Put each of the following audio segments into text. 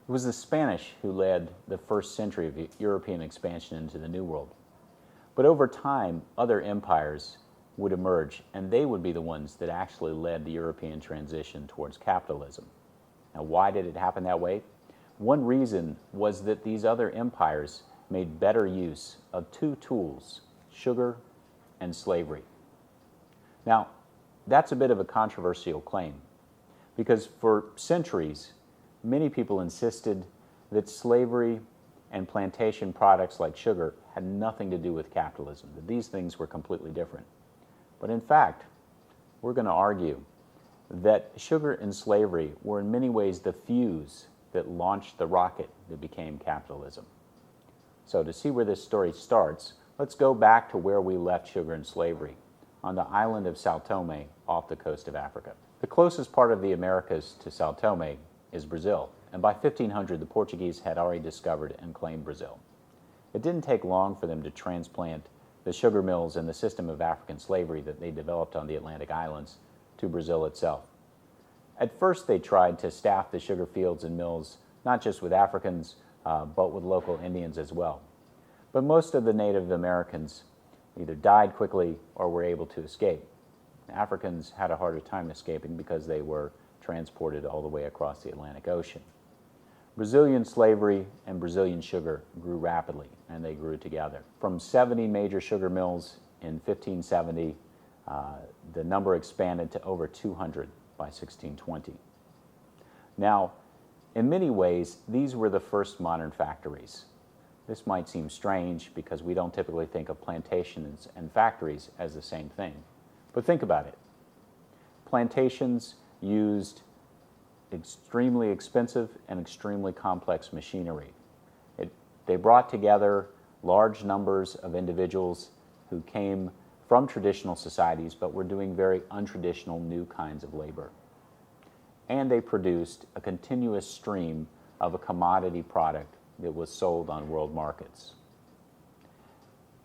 It was the Spanish who led the first century of European expansion into the New World. But over time, other empires would emerge, and they would be the ones that actually led the European transition towards capitalism. Now, why did it happen that way? One reason was that these other empires made better use of two tools, sugar and slavery. Now, that's a bit of a controversial claim, because for centuries, many people insisted that slavery and plantation products like sugar had nothing to do with capitalism, that these things were completely different. But in fact, we're going to argue that sugar and slavery were in many ways the fuse that launched the rocket that became capitalism. So to see where this story starts, let's go back to where we left sugar and slavery, on the island of Sao Tome off the coast of Africa. The closest part of the Americas to Sao Tome is Brazil, and by 1500 the Portuguese had already discovered and claimed Brazil. It didn't take long for them to transplant the sugar mills and the system of African slavery that they developed on the Atlantic islands to Brazil itself. At first they tried to staff the sugar fields and mills not just with Africans, but with local Indians as well. But most of the Native Americans either died quickly or were able to escape. Africans had a harder time escaping because they were transported all the way across the Atlantic Ocean. Brazilian slavery and Brazilian sugar grew rapidly, and they grew together. From 70 major sugar mills in 1570, the number expanded to over 200 by 1620. Now, in many ways, these were the first modern factories. This might seem strange because we don't typically think of plantations and factories as the same thing. But think about it. Plantations used extremely expensive and extremely complex machinery. They brought together large numbers of individuals who came from traditional societies but were doing very untraditional new kinds of labor. And they produced a continuous stream of a commodity product that was sold on world markets.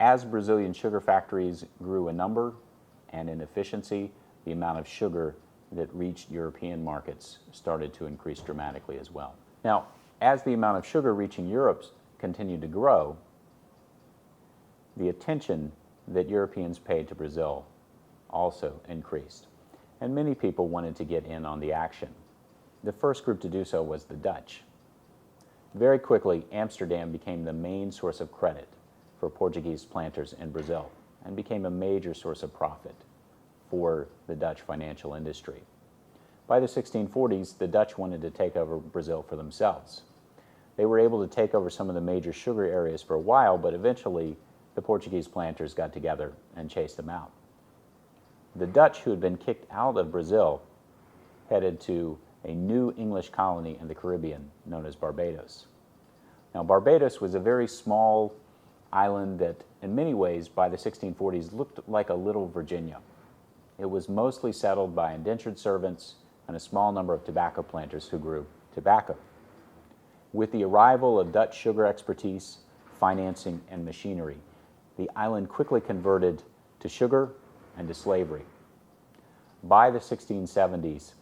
As Brazilian sugar factories grew in number and in efficiency, the amount of sugar that reached European markets started to increase dramatically as well. Now, as the amount of sugar reaching Europe continued to grow, the attention that Europeans paid to Brazil also increased, and many people wanted to get in on the action. The first group to do so was the Dutch. Very quickly, Amsterdam became the main source of credit for Portuguese planters in Brazil and became a major source of profit for the Dutch financial industry. By the 1640s, the Dutch wanted to take over Brazil for themselves. They were able to take over some of the major sugar areas for a while, but eventually the Portuguese planters got together and chased them out. The Dutch, who had been kicked out of Brazil, headed to a new English colony in the Caribbean known as Barbados. Now, Barbados was a very small island that, in many ways, by the 1640s, looked like a little Virginia. It was mostly settled by indentured servants and a small number of tobacco planters who grew tobacco. With the arrival of Dutch sugar expertise, financing, and machinery, the island quickly converted to sugar and to slavery. By the 1670s,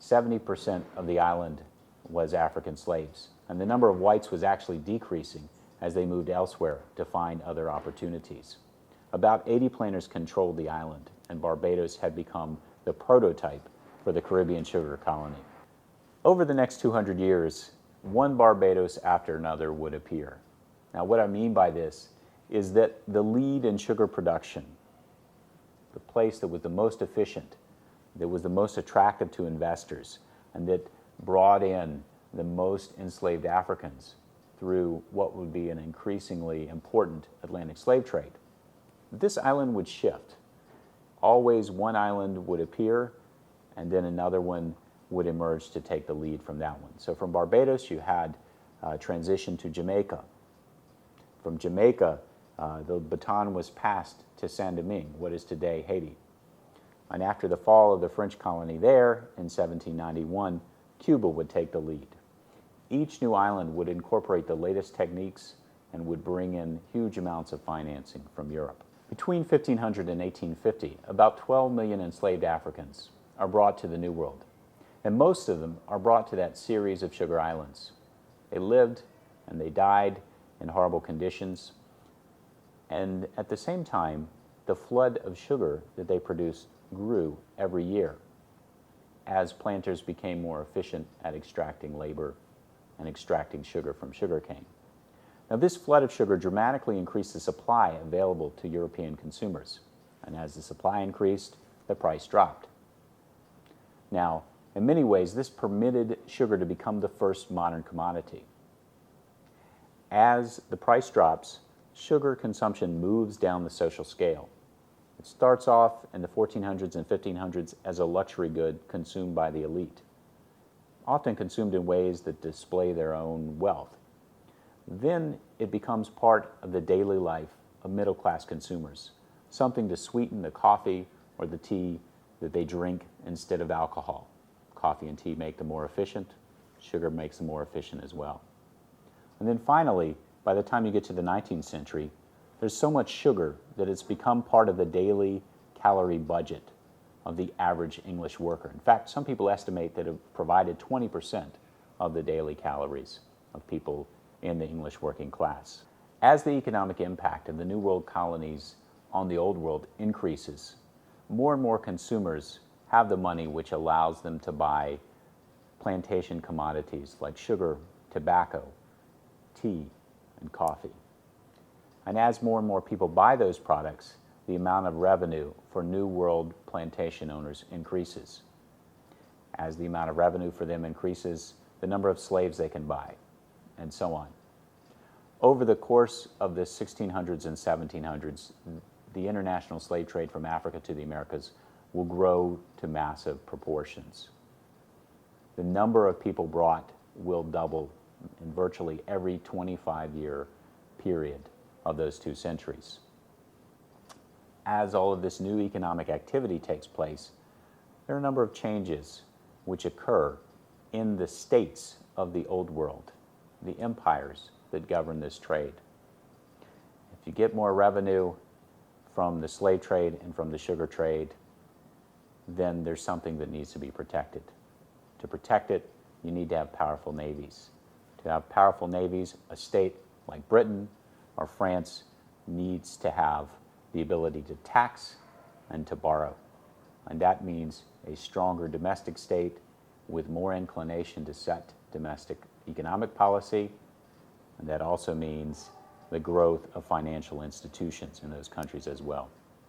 70% of the island was African slaves, and the number of whites was actually decreasing as they moved elsewhere to find other opportunities. About 80 planters controlled the island, and Barbados had become the prototype for the Caribbean sugar colony. Over the next 200 years, one Barbados after another would appear. Now, what I mean by this is that the lead in sugar production, the place that was the most efficient, that was the most attractive to investors, and that brought in the most enslaved Africans through what would be an increasingly important Atlantic slave trade. This island would shift. Always one island would appear, and then another one would emerge to take the lead from that one. So from Barbados, you had transition to Jamaica. From Jamaica, the baton was passed to Saint-Domingue, what is today Haiti. And after the fall of the French colony there in 1791, Cuba would take the lead. Each new island would incorporate the latest techniques and would bring in huge amounts of financing from Europe. Between 1500 and 1850, about 12 million enslaved Africans are brought to the New World, and most of them are brought to that series of sugar islands. They lived and they died in horrible conditions. And at the same time, the flood of sugar that they produced grew every year as planters became more efficient at extracting labor and extracting sugar from sugarcane. Now, this flood of sugar dramatically increased the supply available to European consumers. And as the supply increased, the price dropped. Now, in many ways, this permitted sugar to become the first modern commodity. As the price drops, sugar consumption moves down the social scale. It starts off in the 1400s and 1500s as a luxury good consumed by the elite, often consumed in ways that display their own wealth. Then it becomes part of the daily life of middle-class consumers, something to sweeten the coffee or the tea that they drink instead of alcohol. Coffee and tea make them more efficient. Sugar makes them more efficient as well. And then finally, by the time you get to the 19th century, there's so much sugar that it's become part of the daily calorie budget of the average English worker. In fact, some people estimate that it provided 20% of the daily calories of people in the English working class. As the economic impact of the New World colonies on the Old World increases, more and more consumers have the money which allows them to buy plantation commodities like sugar, tobacco, tea, and coffee. And as more and more people buy those products, the amount of revenue for New World plantation owners increases. As the amount of revenue for them increases, the number of slaves they can buy, and so on. Over the course of the 1600s and 1700s, the international slave trade from Africa to the Americas will grow to massive proportions. The number of people brought will double in virtually every 25-year period of those 2 centuries. As all of this new economic activity takes place, there are a number of changes which occur in the states of the Old World, the empires that govern this trade. If you get more revenue from the slave trade and from the sugar trade, then there's something that needs to be protected. To protect it, you need to have powerful navies. To have powerful navies, a state like Britain or France needs to have the ability to tax and to borrow. And that means a stronger domestic state with more inclination to set domestic economic policy. And that also means the growth of financial institutions in those countries as well.